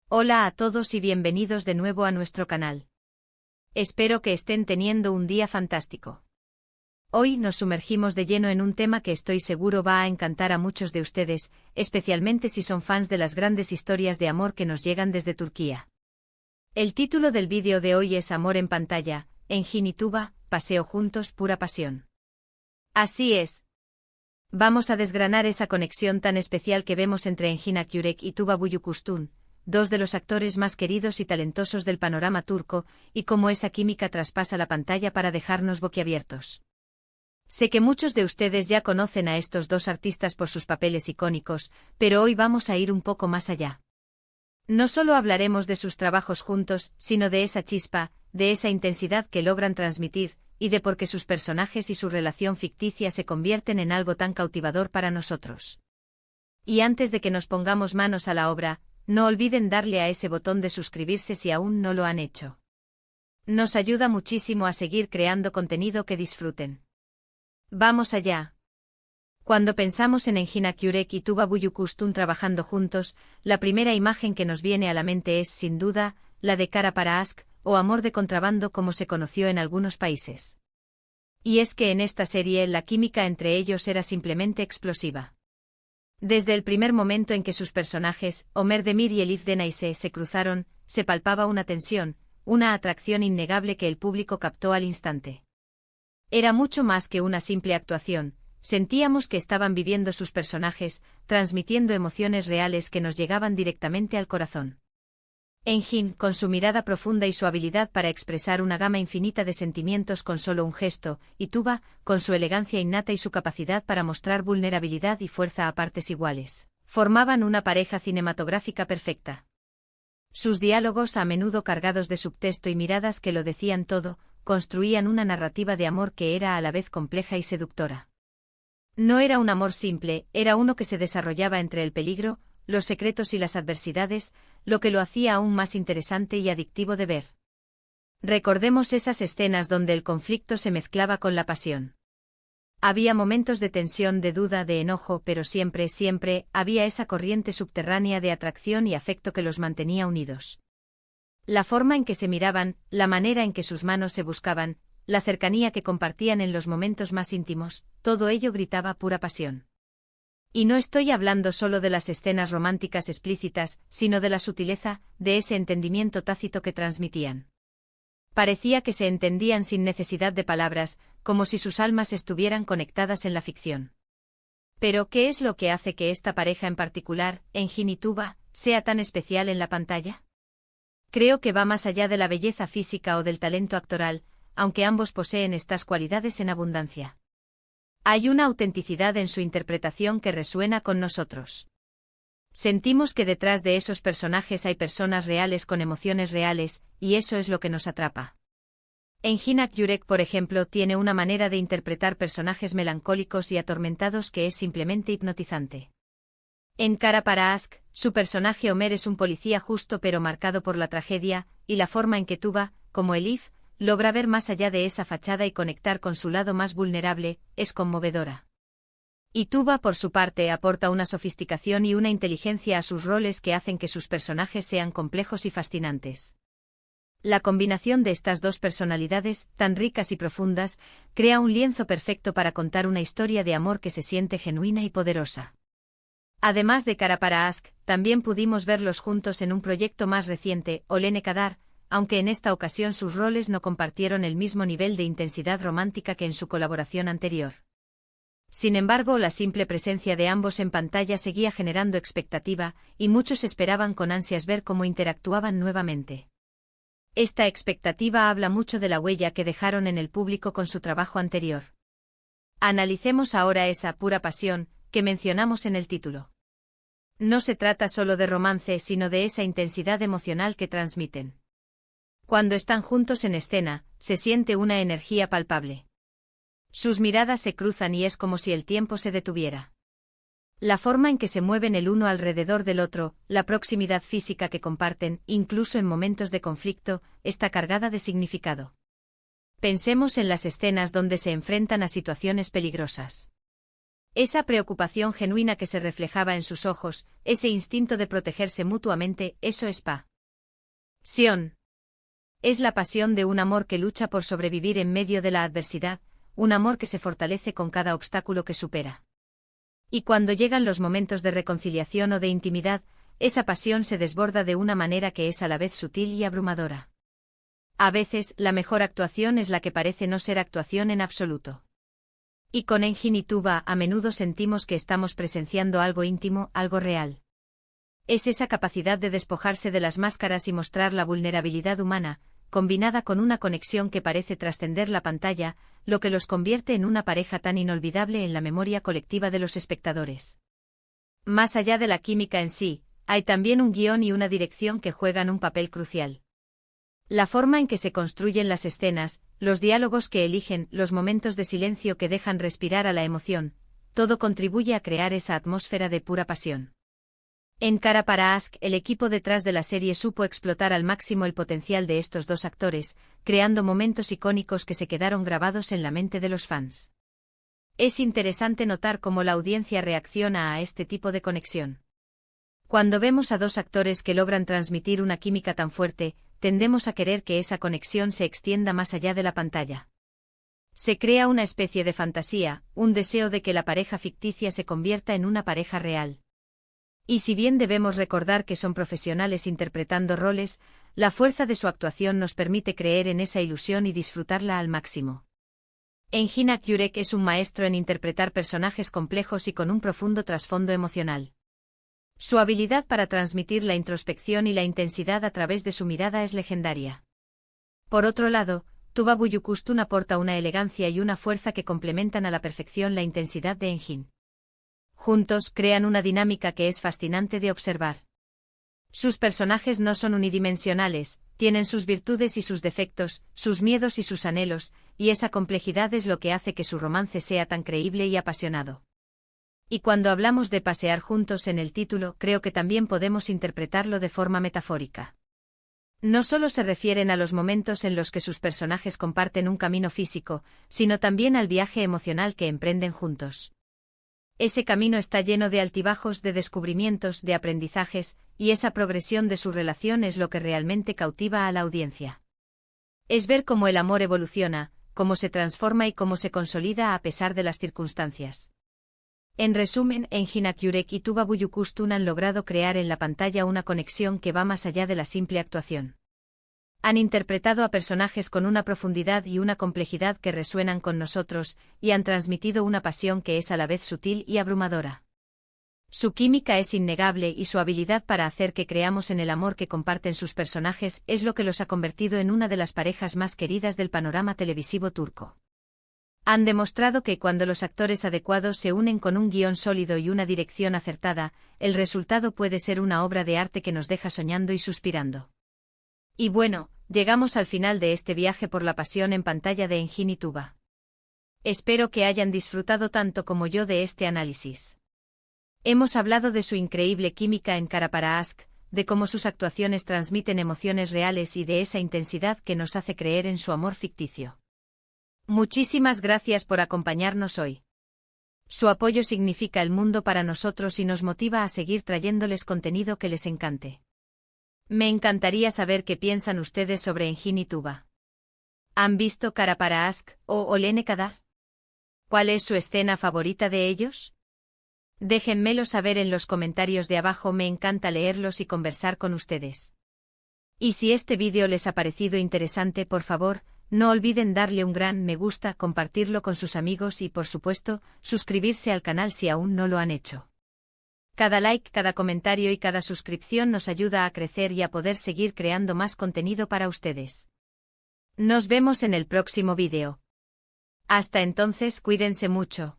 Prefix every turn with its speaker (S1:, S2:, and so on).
S1: Hola a todos y bienvenidos de nuevo a nuestro canal. Espero que estén teniendo un día fantástico. Hoy nos sumergimos de lleno en un tema que estoy seguro va a encantar a muchos de ustedes, especialmente si son fans de las grandes historias de amor que nos llegan desde Turquía. El título del vídeo de hoy es Amor en pantalla, Engin y Tuba, paseo juntos, pura pasión. Así es. Vamos a desgranar esa conexión tan especial que vemos entre Engin Akyürek y Tuba Büyüküstün, dos de los actores más queridos y talentosos del panorama turco, y cómo esa química traspasa la pantalla para dejarnos boquiabiertos. Sé que muchos de ustedes ya conocen a estos dos artistas por sus papeles icónicos, pero hoy vamos a ir un poco más allá. No solo hablaremos de sus trabajos juntos, sino de esa chispa, de esa intensidad que logran transmitir, y de por qué sus personajes y su relación ficticia se convierten en algo tan cautivador para nosotros. Y antes de que nos pongamos manos a la obra, no olviden darle a ese botón de suscribirse si aún no lo han hecho. Nos ayuda muchísimo a seguir creando contenido que disfruten. Vamos allá. Cuando pensamos en Engin Akyürek y Tuba Büyüküstün trabajando juntos, la primera imagen que nos viene a la mente es, sin duda, la de Kara para Aşk, o Amor de contrabando como se conoció en algunos países. Y es que en esta serie la química entre ellos era simplemente explosiva. Desde el primer momento en que sus personajes, Ömer Demir y Elif Denayse, se cruzaron, se palpaba una tensión, una atracción innegable que el público captó al instante. Era mucho más que una simple actuación, sentíamos que estaban viviendo sus personajes, transmitiendo emociones reales que nos llegaban directamente al corazón. Engin, con su mirada profunda y su habilidad para expresar una gama infinita de sentimientos con solo un gesto, y Tuba, con su elegancia innata y su capacidad para mostrar vulnerabilidad y fuerza a partes iguales, formaban una pareja cinematográfica perfecta. Sus diálogos, a menudo cargados de subtexto y miradas que lo decían todo, construían una narrativa de amor que era a la vez compleja y seductora. No era un amor simple, era uno que se desarrollaba entre el peligro, los secretos y las adversidades, lo que lo hacía aún más interesante y adictivo de ver. Recordemos esas escenas donde el conflicto se mezclaba con la pasión. Había momentos de tensión, de duda, de enojo, pero siempre, había esa corriente subterránea de atracción y afecto que los mantenía unidos. La forma en que se miraban, la manera en que sus manos se buscaban, la cercanía que compartían en los momentos más íntimos, todo ello gritaba pura pasión. Y no estoy hablando solo de las escenas románticas explícitas, sino de la sutileza, de ese entendimiento tácito que transmitían. Parecía que se entendían sin necesidad de palabras, como si sus almas estuvieran conectadas en la ficción. Pero, ¿qué es lo que hace que esta pareja en particular, Engin y Tuba, sea tan especial en la pantalla? Creo que va más allá de la belleza física o del talento actoral, aunque ambos poseen estas cualidades en abundancia. Hay una autenticidad en su interpretación que resuena con nosotros. Sentimos que detrás de esos personajes hay personas reales con emociones reales, y eso es lo que nos atrapa. Engin Akyürek, por ejemplo, tiene una manera de interpretar personajes melancólicos y atormentados que es simplemente hipnotizante. En Kara para Aşk, su personaje Ömer es un policía justo pero marcado por la tragedia, y la forma en que Tuba, como Elif, logra ver más allá de esa fachada y conectar con su lado más vulnerable, es conmovedora. Y Tuba, por su parte, aporta una sofisticación y una inteligencia a sus roles que hacen que sus personajes sean complejos y fascinantes. La combinación de estas dos personalidades, tan ricas y profundas, crea un lienzo perfecto para contar una historia de amor que se siente genuina y poderosa. Además de Kara para Aşk, también pudimos verlos juntos en un proyecto más reciente, Olene Kadar, aunque en esta ocasión sus roles no compartieron el mismo nivel de intensidad romántica que en su colaboración anterior. Sin embargo, la simple presencia de ambos en pantalla seguía generando expectativa, y muchos esperaban con ansias ver cómo interactuaban nuevamente. Esta expectativa habla mucho de la huella que dejaron en el público con su trabajo anterior. Analicemos ahora esa pura pasión que mencionamos en el título. No se trata solo de romance, sino de esa intensidad emocional que transmiten. Cuando están juntos en escena, se siente una energía palpable. Sus miradas se cruzan y es como si el tiempo se detuviera. La forma en que se mueven el uno alrededor del otro, la proximidad física que comparten, incluso en momentos de conflicto, está cargada de significado. Pensemos en las escenas donde se enfrentan a situaciones peligrosas. Esa preocupación genuina que se reflejaba en sus ojos, ese instinto de protegerse mutuamente, eso es pasión. Es la pasión de un amor que lucha por sobrevivir en medio de la adversidad, un amor que se fortalece con cada obstáculo que supera. Y cuando llegan los momentos de reconciliación o de intimidad, esa pasión se desborda de una manera que es a la vez sutil y abrumadora. A veces, la mejor actuación es la que parece no ser actuación en absoluto. Y con Engin y Tuba a menudo sentimos que estamos presenciando algo íntimo, algo real. Es esa capacidad de despojarse de las máscaras y mostrar la vulnerabilidad humana, combinada con una conexión que parece trascender la pantalla, lo que los convierte en una pareja tan inolvidable en la memoria colectiva de los espectadores. Más allá de la química en sí, hay también un guión y una dirección que juegan un papel crucial. La forma en que se construyen las escenas, los diálogos que eligen, los momentos de silencio que dejan respirar a la emoción, todo contribuye a crear esa atmósfera de pura pasión. En Cara para Ask, el equipo detrás de la serie supo explotar al máximo el potencial de estos dos actores, creando momentos icónicos que se quedaron grabados en la mente de los fans. Es interesante notar cómo la audiencia reacciona a este tipo de conexión. Cuando vemos a dos actores que logran transmitir una química tan fuerte, tendemos a querer que esa conexión se extienda más allá de la pantalla. Se crea una especie de fantasía, un deseo de que la pareja ficticia se convierta en una pareja real. Y si bien debemos recordar que son profesionales interpretando roles, la fuerza de su actuación nos permite creer en esa ilusión y disfrutarla al máximo. Engin Akyurek es un maestro en interpretar personajes complejos y con un profundo trasfondo emocional. Su habilidad para transmitir la introspección y la intensidad a través de su mirada es legendaria. Por otro lado, Tuba Büyüküstün aporta una elegancia y una fuerza que complementan a la perfección la intensidad de Engin. Juntos crean una dinámica que es fascinante de observar. Sus personajes no son unidimensionales, tienen sus virtudes y sus defectos, sus miedos y sus anhelos, y esa complejidad es lo que hace que su romance sea tan creíble y apasionado. Y cuando hablamos de pasear juntos en el título, creo que también podemos interpretarlo de forma metafórica. No solo se refieren a los momentos en los que sus personajes comparten un camino físico, sino también al viaje emocional que emprenden juntos. Ese camino está lleno de altibajos, de descubrimientos, de aprendizajes, y esa progresión de su relación es lo que realmente cautiva a la audiencia. Es ver cómo el amor evoluciona, cómo se transforma y cómo se consolida a pesar de las circunstancias. En resumen, Engin Akyurek y Tuba Büyüküstün han logrado crear en la pantalla una conexión que va más allá de la simple actuación. Han interpretado a personajes con una profundidad y una complejidad que resuenan con nosotros, y han transmitido una pasión que es a la vez sutil y abrumadora. Su química es innegable y su habilidad para hacer que creamos en el amor que comparten sus personajes es lo que los ha convertido en una de las parejas más queridas del panorama televisivo turco. Han demostrado que cuando los actores adecuados se unen con un guión sólido y una dirección acertada, el resultado puede ser una obra de arte que nos deja soñando y suspirando. Y bueno, llegamos al final de este viaje por la pasión en pantalla de Engin y Tuba. Espero que hayan disfrutado tanto como yo de este análisis. Hemos hablado de su increíble química en Cara para Ask, de cómo sus actuaciones transmiten emociones reales y de esa intensidad que nos hace creer en su amor ficticio. Muchísimas gracias por acompañarnos hoy. Su apoyo significa el mundo para nosotros y nos motiva a seguir trayéndoles contenido que les encante. Me encantaría saber qué piensan ustedes sobre Engin y Tuba. ¿Han visto Cara para Ask o Olene Kadar? ¿Cuál es su escena favorita de ellos? Déjenmelo saber en los comentarios de abajo, me encanta leerlos y conversar con ustedes. Y si este vídeo les ha parecido interesante, por favor, no olviden darle un gran me gusta, compartirlo con sus amigos y, por supuesto, suscribirse al canal si aún no lo han hecho. Cada like, cada comentario y cada suscripción nos ayuda a crecer y a poder seguir creando más contenido para ustedes. Nos vemos en el próximo vídeo. Hasta entonces, cuídense mucho.